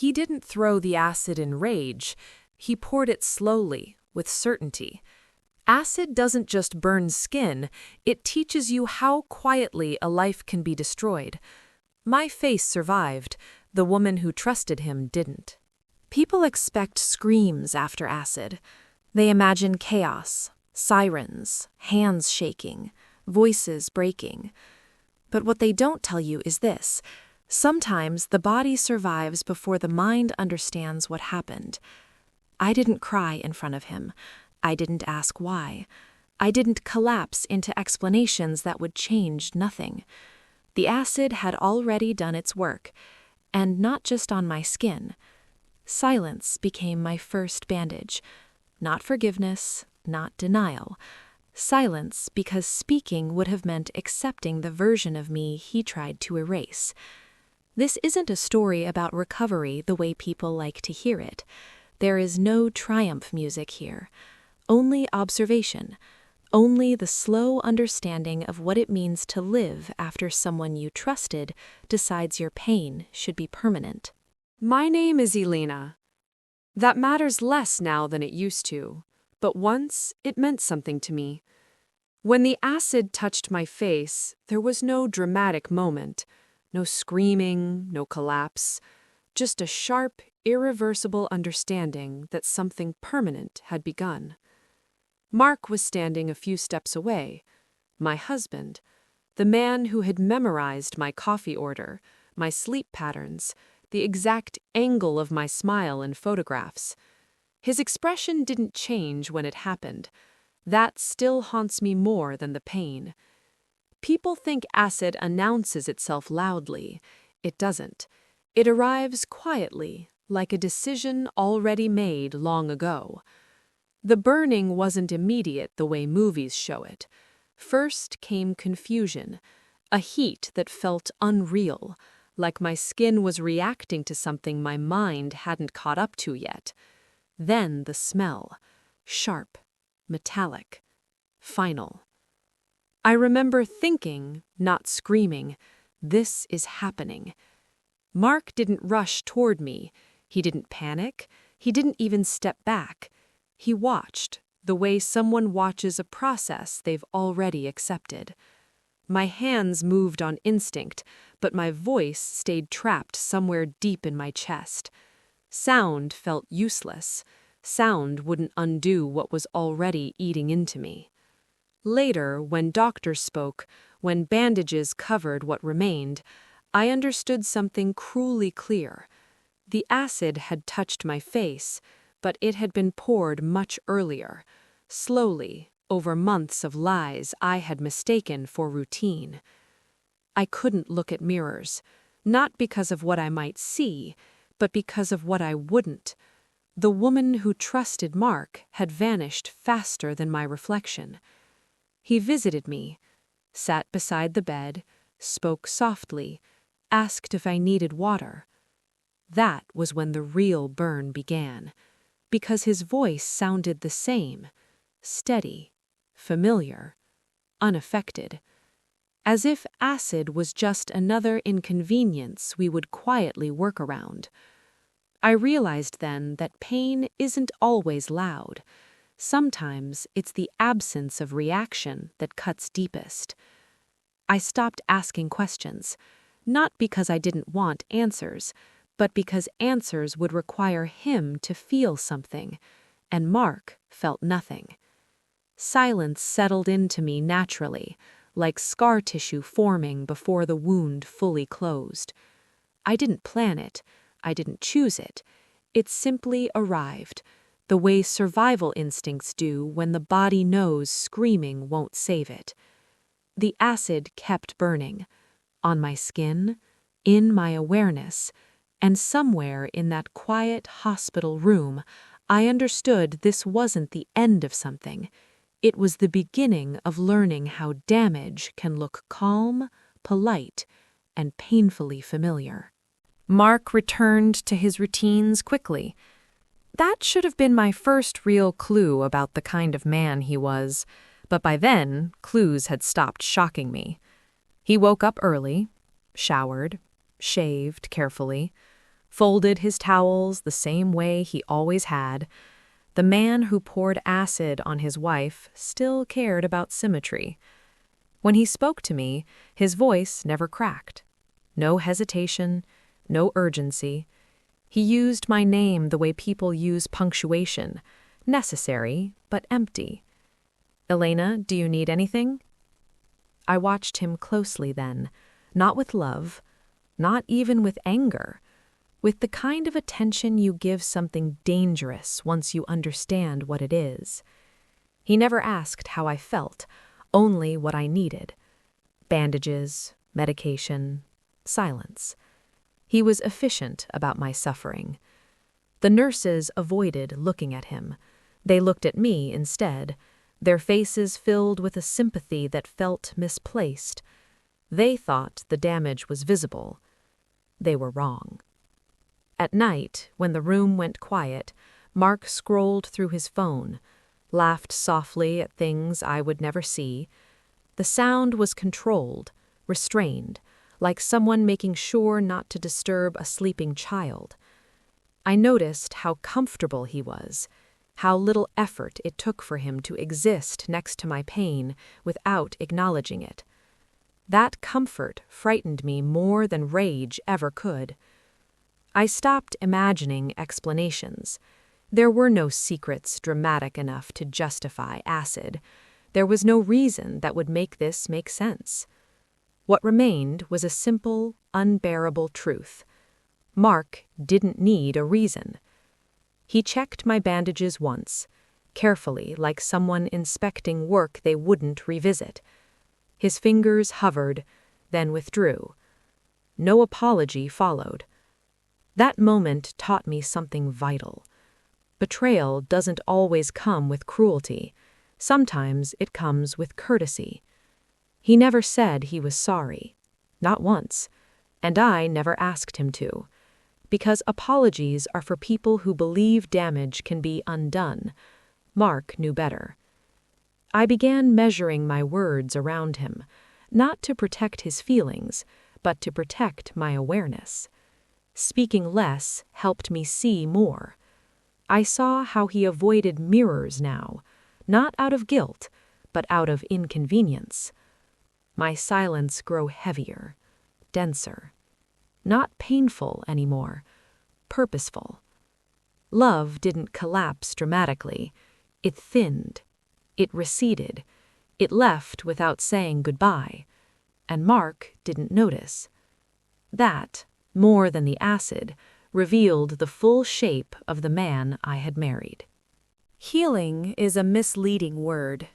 He didn't throw the acid in rage. He poured it slowly, with certainty. Acid doesn't just burn skin, it teaches you how quietly a life can be destroyed. My face survived, the woman who trusted him didn't. People expect screams after acid. They imagine chaos, sirens, hands shaking, voices breaking. But what they don't tell you is this: sometimes the body survives before the mind understands what happened. I didn't cry in front of him. I didn't ask why. I didn't collapse into explanations that would change nothing. The acid had already done its work, and not just on my skin. Silence became my first bandage. Not forgiveness, not denial. Silence because speaking would have meant accepting the version of me he tried to erase. This isn't a story about recovery the way people like to hear it. There is no triumph music here. Only observation. Only the slow understanding of what it means to live after someone you trusted decides your pain should be permanent. My name is Elena. That matters less now than it used to, but once it meant something to me. When the acid touched my face, there was no dramatic moment, no screaming, no collapse, just a sharp, irreversible understanding that something permanent had begun. Mark was standing a few steps away, my husband, the man who had memorized my coffee order, my sleep patterns, the exact angle of my smile in photographs. His expression didn't change when it happened. That still haunts me more than the pain. People think acid announces itself loudly. It doesn't. It arrives quietly, like a decision already made long ago. The burning wasn't immediate the way movies show it. First came confusion, a heat that felt unreal, like my skin was reacting to something my mind hadn't caught up to yet. Then the smell, sharp, metallic, final. I remember thinking, not screaming, this is happening. Mark didn't rush toward me. He didn't panic. He didn't even step back. He watched, the way someone watches a process they've already accepted. My hands moved on instinct, but my voice stayed trapped somewhere deep in my chest. Sound felt useless. Sound wouldn't undo what was already eating into me. Later, when doctors spoke, when bandages covered what remained, I understood something cruelly clear. The acid had touched my face, but it had been poured much earlier, slowly, over months of lies I had mistaken for routine. I couldn't look at mirrors, not because of what I might see, but because of what I wouldn't. The woman who trusted Mark had vanished faster than my reflection. He visited me, sat beside the bed, spoke softly, asked if I needed water. That was when the real burn began, because his voice sounded the same, steady, familiar, unaffected, as if acid was just another inconvenience we would quietly work around. I realized then that pain isn't always loud. Sometimes it's the absence of reaction that cuts deepest. I stopped asking questions, not because I didn't want answers, but because answers would require him to feel something, and Mark felt nothing. Silence settled into me naturally, like scar tissue forming before the wound fully closed. I didn't plan it. I didn't choose it. It simply arrived, the way survival instincts do when the body knows screaming won't save it. The acid kept burning, on my skin, in my awareness, and somewhere in that quiet hospital room, I understood this wasn't the end of something. It was the beginning of learning how damage can look calm, polite, and painfully familiar. Mark returned to his routines quickly. That should have been my first real clue about the kind of man he was, but by then, clues had stopped shocking me. He woke up early, showered, shaved carefully. folded his towels the same way he always had. The man who poured acid on his wife still cared about symmetry. When he spoke to me, his voice never cracked. No hesitation, no urgency. He used my name the way people use punctuation, necessary but empty. "Elena, do you need anything?" I watched him closely then, not with love, not even with anger, with the kind of attention you give something dangerous once you understand what it is. He never asked how I felt, only what I needed. Bandages, medication, silence. He was efficient about my suffering. The nurses avoided looking at him. They looked at me instead, their faces filled with a sympathy that felt misplaced. They thought the damage was visible. They were wrong. At night, when the room went quiet, Mark scrolled through his phone, laughed softly at things I would never see. The sound was controlled, restrained, like someone making sure not to disturb a sleeping child. I noticed how comfortable he was, how little effort it took for him to exist next to my pain without acknowledging it. That comfort frightened me more than rage ever could. I stopped imagining explanations. There were no secrets dramatic enough to justify acid. There was no reason that would make this make sense. What remained was a simple, unbearable truth. Mark didn't need a reason. He checked my bandages once, carefully, like someone inspecting work they wouldn't revisit. His fingers hovered, then withdrew. No apology followed. That moment taught me something vital. Betrayal doesn't always come with cruelty. Sometimes it comes with courtesy. He never said he was sorry. Not once. And I never asked him to. Because apologies are for people who believe damage can be undone. Mark knew better. I began measuring my words around him, not to protect his feelings, but to protect my awareness. Speaking less helped me see more. I saw how he avoided mirrors now, not out of guilt, but out of inconvenience. My silence grew heavier, denser. Not painful anymore, purposeful. Love didn't collapse dramatically. It thinned. It receded. It left without saying goodbye. And Mark didn't notice. That, more than the acid, revealed the full shape of the man I had married. Healing is a misleading word.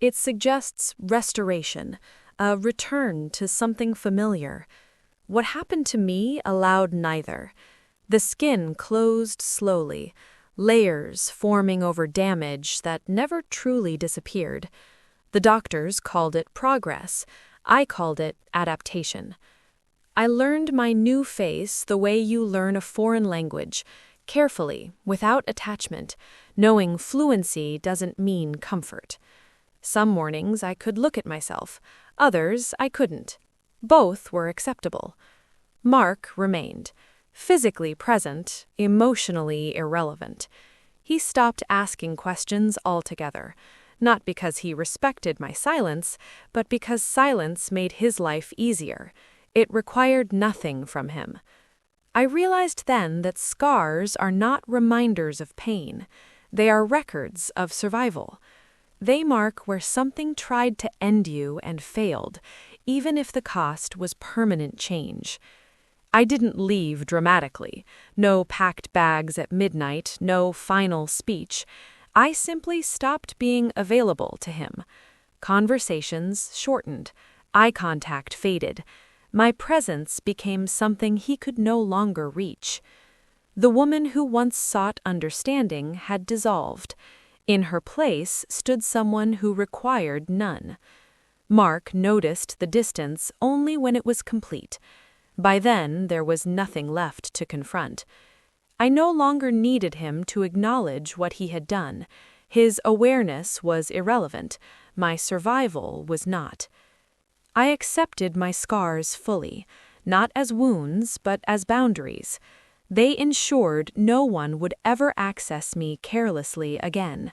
It suggests restoration, a return to something familiar. What happened to me allowed neither. The skin closed slowly, layers forming over damage that never truly disappeared. The doctors called it progress. I called it adaptation. I learned my new face the way you learn a foreign language, carefully, without attachment, knowing fluency doesn't mean comfort. Some mornings I could look at myself, others I couldn't. Both were acceptable. Mark remained, physically present, emotionally irrelevant. He stopped asking questions altogether, not because he respected my silence, but because silence made his life easier. It required nothing from him. I realized then that scars are not reminders of pain. They are records of survival. They mark where something tried to end you and failed, even if the cost was permanent change. I didn't leave dramatically. No packed bags at midnight, no final speech. I simply stopped being available to him. Conversations shortened. Eye contact faded. My presence became something he could no longer reach. The woman who once sought understanding had dissolved. In her place stood someone who required none. Mark noticed the distance only when it was complete. By then, there was nothing left to confront. I no longer needed him to acknowledge what he had done. His awareness was irrelevant. My survival was not. I accepted my scars fully, not as wounds, but as boundaries. They ensured no one would ever access me carelessly again.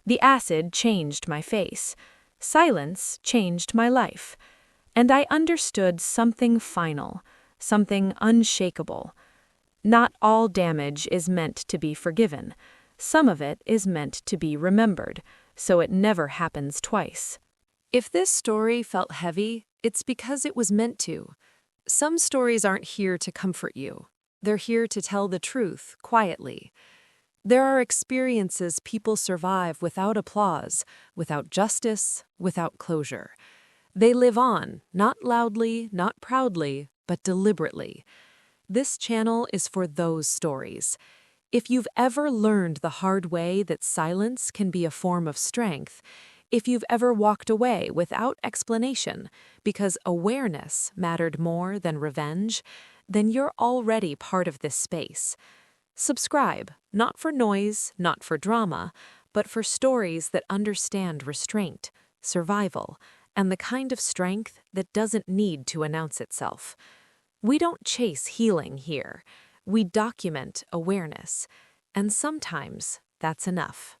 The acid changed my face. Silence changed my life. And I understood something final, something unshakable. Not all damage is meant to be forgiven. Some of it is meant to be remembered, so it never happens twice. If this story felt heavy, it's because it was meant to. Some stories aren't here to comfort you. They're here to tell the truth, quietly. There are experiences people survive without applause, without justice, without closure. They live on, not loudly, not proudly, but deliberately. This channel is for those stories. If you've ever learned the hard way that silence can be a form of strength, if you've ever walked away without explanation because awareness mattered more than revenge, then you're already part of this space. Subscribe, not for noise, not for drama, but for stories that understand restraint, survival, and the kind of strength that doesn't need to announce itself. We don't chase healing here. We document awareness, and sometimes that's enough.